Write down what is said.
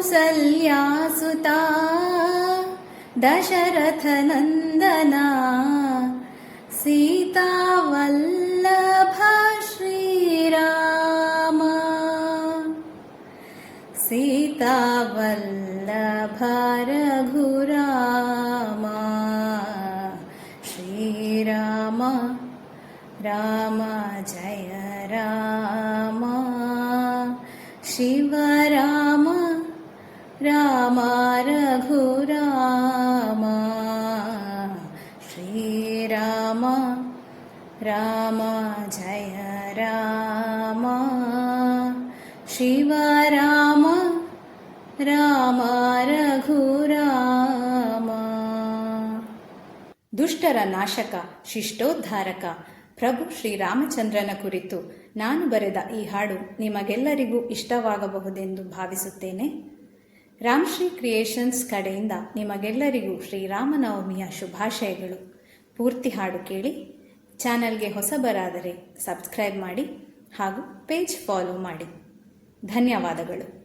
कौसल्यासुता दशरथनन्दना सीतावल्लभ श्रीराम सीतावल्लभ रघुराम श्रीराम राम जय राम शिवराम राम रघुराम श्रीराम राम जय राम शिवराम राम रघुराम. ದುಷ್ಟರ ನಾಶಕ ಶಿಷ್ಟೋದ್ಧಾರಕ ಪ್ರಭು ಶ್ರೀರಾಮಚಂದ್ರನ ಕುರಿತು ನಾನು ಬರೆದ ಈ ಹಾಡು ನಿಮಗೆಲ್ಲರಿಗೂ ಇಷ್ಟವಾಗಬಹುದೆಂದು ಭಾವಿಸುತ್ತೇನೆ. ರಾಮ್ಶ್ರೀ ಕ್ರಿಯೇಷನ್ಸ್ ಕಡೆಯಿಂದ ನಿಮಗೆಲ್ಲರಿಗೂ ಶ್ರೀರಾಮನವಮಿಯ ಶುಭಾಶಯಗಳು. ಪೂರ್ತಿ ಹಾಡು ಕೇಳಿ. ಚಾನಲ್ಗೆ ಹೊಸಬರಾದರೆ ಸಬ್ಸ್ಕ್ರೈಬ್ ಮಾಡಿ ಹಾಗೂ ಪೇಜ್ ಫಾಲೋ ಮಾಡಿ. ಧನ್ಯವಾದಗಳು.